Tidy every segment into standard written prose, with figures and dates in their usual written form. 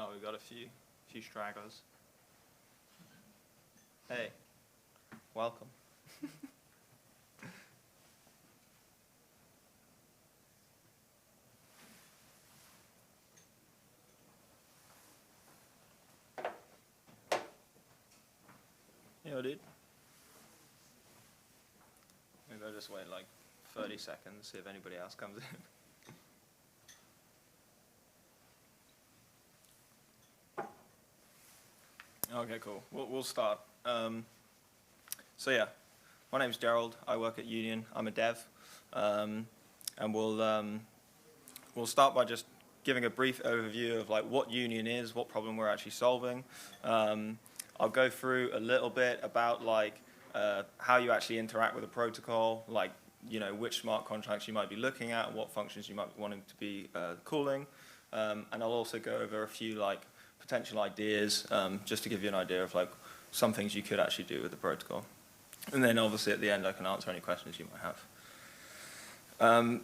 Oh, we've got a few stragglers. Hey, welcome. Yo, dude. Maybe I'll just wait like 30 seconds, see if anybody else comes in. Okay, cool. We'll start. So yeah, my name's Gerald. I work at Union. I'm a dev, and we'll start by just giving a brief overview of like what Union is, what problem we're actually solving. I'll go through a little bit about like how you actually interact with a protocol, like which smart contracts you might be looking at, what functions you might be wanting to be calling, and I'll also go over a few like potential ideas, just to give you an idea of like some things you could actually do with the protocol. And then obviously at the end I can answer any questions you might have.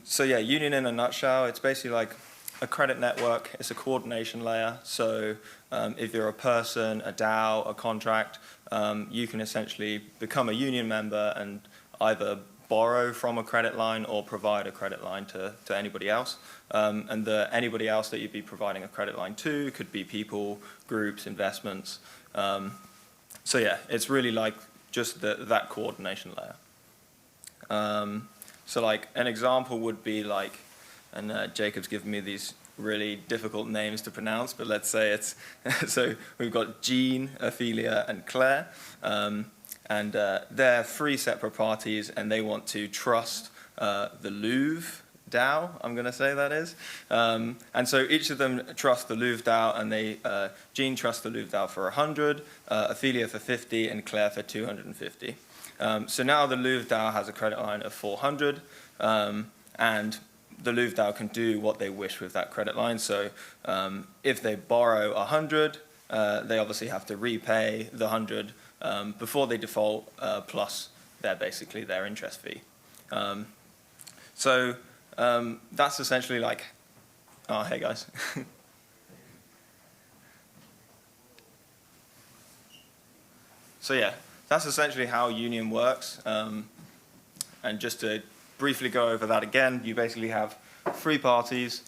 So yeah, Union in a nutshell, it's basically like a credit network. It's a coordination layer. So if you're a person, a DAO, a contract, you can essentially become a Union member and either borrow from a credit line or provide a credit line to anybody else. And anybody else that you'd be providing a credit line to could be people, groups, investments. So yeah, it's really like just that coordination layer. So like an example would be like, and Jacob's given me these really difficult names to pronounce, but let's say it's, so we've got Jean, Ophelia, and Claire. And they're three separate parties, and they want to trust the Louvre DAO, I'm going to say that is. And so each of them trust the Louvre DAO, and Jean trusts the Louvre DAO for 100, Ophelia for 50, and Claire for 250. So now the Louvre DAO has a credit line of 400, and the Louvre DAO can do what they wish with that credit line. So if they borrow 100, they obviously have to repay the 100 before they default, plus basically their interest fee. So that's essentially like, oh, hey guys. So yeah, that's essentially how Union works. And just to briefly go over that again, you basically have three parties.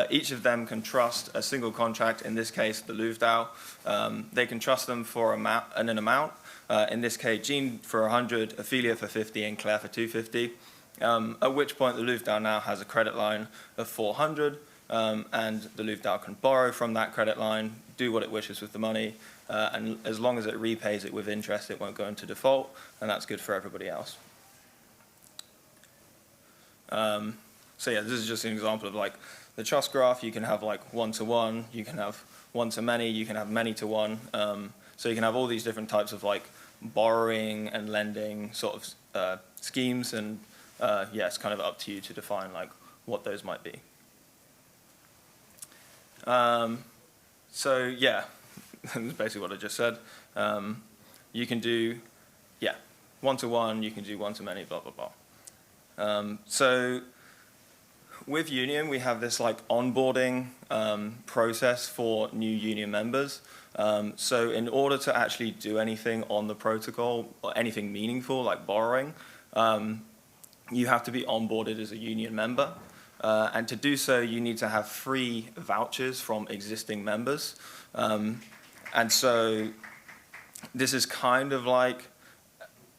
Each of them can trust a single contract, in this case the Louvre DAO. They can trust them for an amount. In this case, Jean for 100, Ophelia for 50, and Claire for 250. At which point the Louvre DAO now has a credit line of 400, and the Louvre DAO can borrow from that credit line, do what it wishes with the money, and as long as it repays it with interest, it won't go into default, and that's good for everybody else. So yeah, this is just an example of like the trust graph. You can have like one-to-one, you can have one-to-many, you can have many-to-one. So you can have all these different types of like borrowing and lending sort of schemes, and yeah, it's kind of up to you to define like what those might be. So yeah, that's basically what I just said. You can do, yeah, one-to-one, you can do one-to-many, blah, blah, blah. So with Union, we have this like onboarding process for new Union members. So in order to actually do anything on the protocol, or anything meaningful like borrowing, you have to be onboarded as a Union member. And to do so, you need to have free vouchers from existing members. And so this is kind of like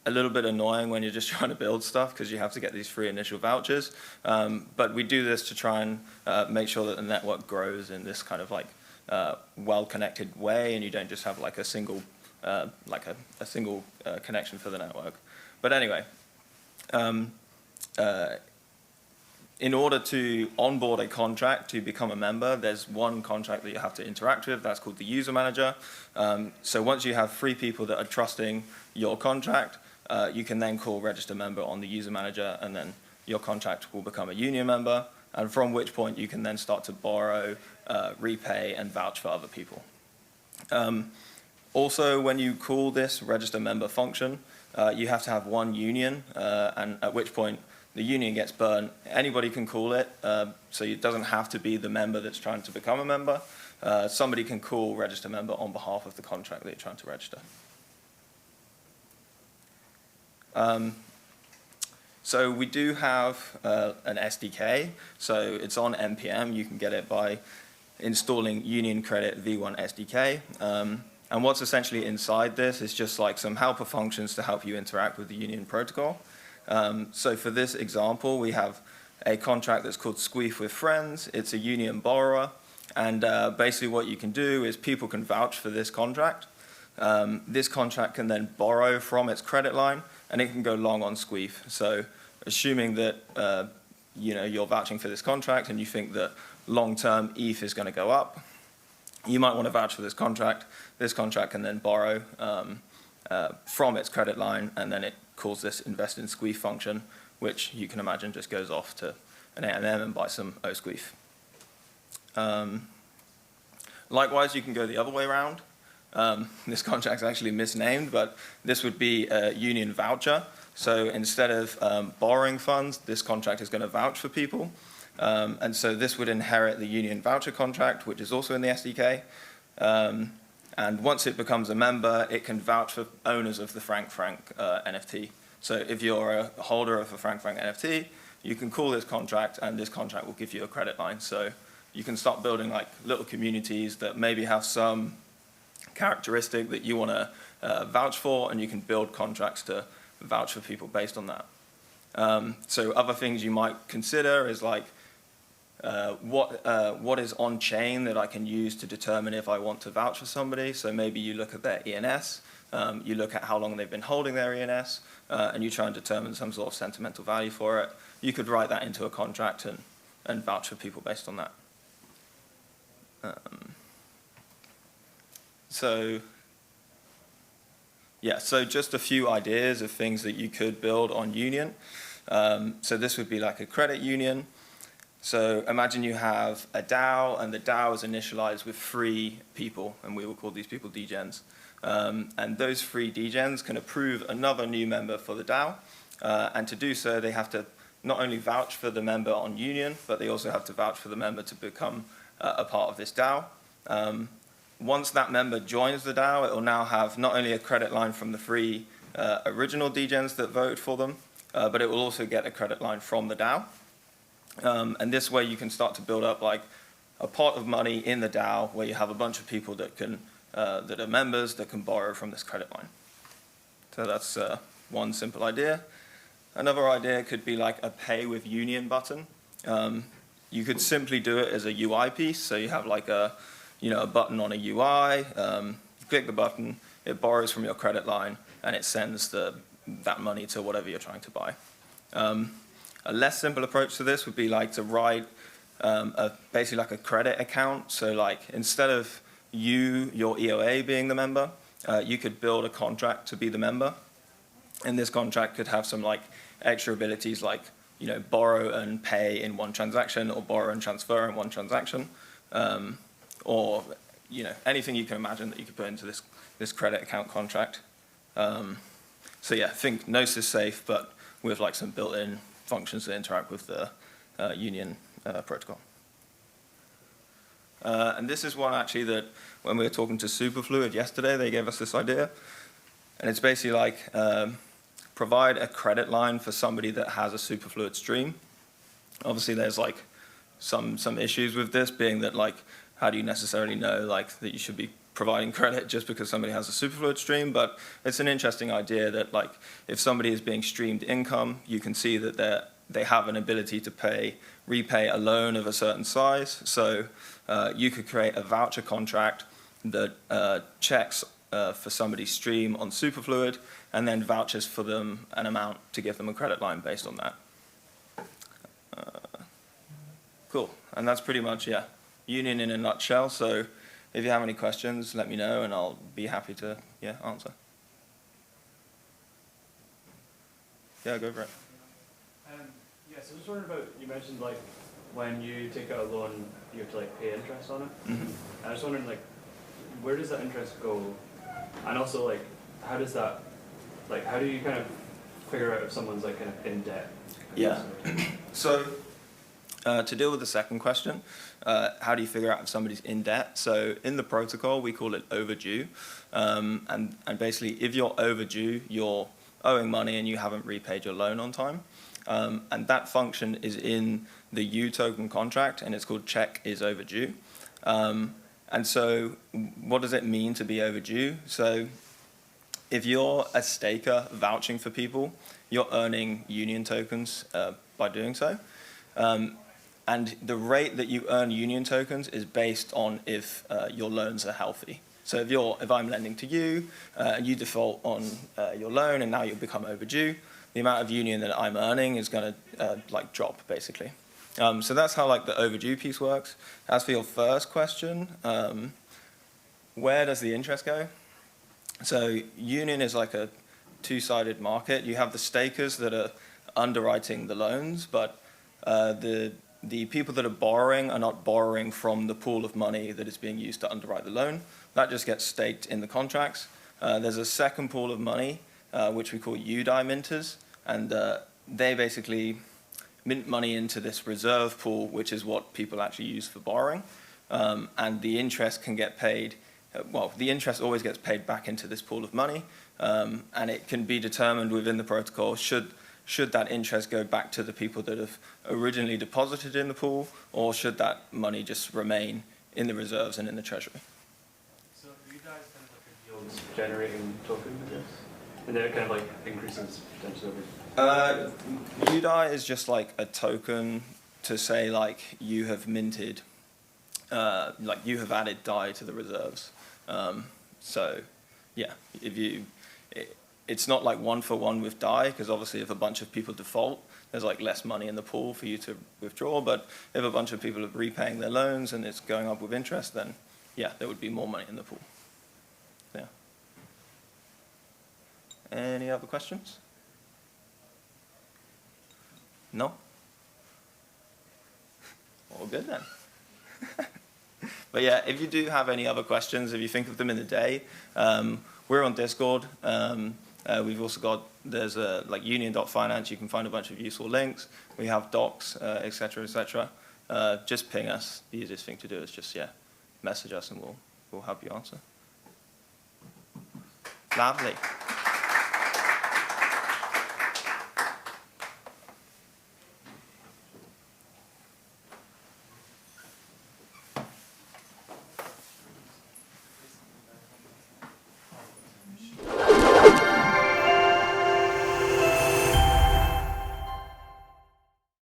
a little bit annoying when you're just trying to build stuff, because you have to get these free initial vouchers. But we do this to try and make sure that the network grows in this kind of like well-connected way, and you don't just have like a single connection for the network. But anyway, in order to onboard a contract to become a member, there's one contract that you have to interact with. That's called the user manager. So once you have three people that are trusting your contract, you can then call register member on the user manager, and then your contract will become a Union member, and from which point you can then start to borrow, repay, and vouch for other people. Also, when you call this register member function, you have to have one union, and at which point the union gets burnt. Anybody can call it, so it doesn't have to be the member that's trying to become a member. somebody can call register member on behalf of the contract that you're trying to register. So we do have an SDK, so it's on NPM. You can get it by installing Union Credit V1 SDK. And what's essentially inside this is just like some helper functions to help you interact with the Union protocol. So for this example, we have a contract that's called Squeef with Friends. It's a Union borrower. And basically what you can do is people can vouch for this contract. This contract can then borrow from its credit line, and it can go long on Squeef. So assuming that you're vouching for this contract and you think that long-term ETH is going to go up, you might want to vouch for this contract. This contract can then borrow from its credit line, and then it calls this invest in Squeef function, which you can imagine just goes off to an AMM and buys some Squeef. Likewise, you can go the other way around. This contract's actually misnamed, but this would be a Union voucher. So instead of borrowing funds, this contract is going to vouch for people. And so this would inherit the Union voucher contract, which is also in the SDK. And once it becomes a member, it can vouch for owners of the Frank NFT. So if you're a holder of a Frank NFT, you can call this contract, and this contract will give you a credit line. So you can start building like little communities that maybe have some characteristic that you want to vouch for, and you can build contracts to vouch for people based on that. So other things you might consider is like what is on chain that I can use to determine if I want to vouch for somebody. So maybe you look at their ENS, you look at how long they've been holding their ENS, and you try and determine some sort of sentimental value for it. You could write that into a contract and vouch for people based on that. So just a few ideas of things that you could build on Union. So this would be like a credit union. So imagine you have a DAO, and the DAO is initialized with 3 people, and we will call these people degens. And those 3 degens can approve another new member for the DAO. And to do so, they have to not only vouch for the member on Union, but they also have to vouch for the member to become a part of this DAO. Once that member joins the DAO, it will now have not only a credit line from the 3 original degens that voted for them, but it will also get a credit line from the DAO. And this way you can start to build up like a pot of money in the DAO where you have a bunch of people that can that are members that can borrow from this credit line. So that's one simple idea. Another idea could be like a pay with Union button. You could simply do it as a UI piece. So you have like a button on a UI. You click the button, it borrows from your credit line, and it sends that money to whatever you're trying to buy. A less simple approach to this would be like to write basically like a credit account. So like instead of your EOA being the member, you could build a contract to be the member. And this contract could have some like extra abilities like borrow and pay in one transaction, or borrow and transfer in one transaction, or anything you can imagine that you could put into this credit account contract. So yeah, think Gnosis safe, but with like some built-in functions that interact with the Union protocol. And this is one actually that when we were talking to Superfluid yesterday, they gave us this idea. And it's basically like provide a credit line for somebody that has a Superfluid stream. Obviously there's like some issues with this, being that like how do you necessarily know like that you should be providing credit just because somebody has a Superfluid stream? But it's an interesting idea that like if somebody is being streamed income, you can see that they have an ability to repay a loan of a certain size. So you could create a voucher contract that checks for somebody's stream on Superfluid and then vouchers for them an amount to give them a credit line based on that. Cool, and that's pretty much, Union in a nutshell. So if you have any questions, let me know, and I'll be happy to answer. Yeah, go for it. So I was wondering about, you mentioned like when you take out a loan, you have to like pay interest on it. Mm-hmm. I was wondering like, where does that interest go? And also like, how does that, like, how do you kind of figure out if someone's like kind of in debt? Yeah. So To deal with the second question, how do you figure out if somebody's in debt? So in the protocol, we call it overdue. And basically, if you're overdue, you're owing money and you haven't repaid your loan on time. And that function is in the U token contract, and it's called check is overdue. And so what does it mean to be overdue? So if you're a staker vouching for people, you're earning union tokens by doing so. And the rate that you earn union tokens is based on if your loans are healthy. So if I'm lending to you and you default on your loan and now you become overdue, the amount of union that I'm earning is going to drop basically. So that's how the overdue piece works. As for your first question, where does the interest go? So union is like a two-sided market. You have the stakers that are underwriting the loans, but the people that are borrowing are not borrowing from the pool of money that is being used to underwrite the loan. That just gets staked in the contracts. There's a second pool of money, which we call UDI minters, and they basically mint money into this reserve pool, which is what people actually use for borrowing. And the interest can get paid, the interest always gets paid back into this pool of money, and it can be determined within the protocol should that interest go back to the people that have originally deposited in the pool, or should that money just remain in the reserves and in the treasury? So you guys kind of a yield generating token, I guess? And then it kind of increases potentially over. UDI is just like a token to say you have minted, you have added DAI to the reserves. So yeah, it's not one for one with DAI, because obviously if a bunch of people default, there's less money in the pool for you to withdraw. But if a bunch of people are repaying their loans and it's going up with interest, then yeah, there would be more money in the pool. Yeah. Any other questions? No? All good then. But yeah, if you do have any other questions, if you think of them in the day, we're on Discord. We've also got, there's union.finance, you can find a bunch of useful links. We have docs, et cetera, et cetera. Just ping us. The easiest thing to do is just, message us and we'll help you answer. Lovely.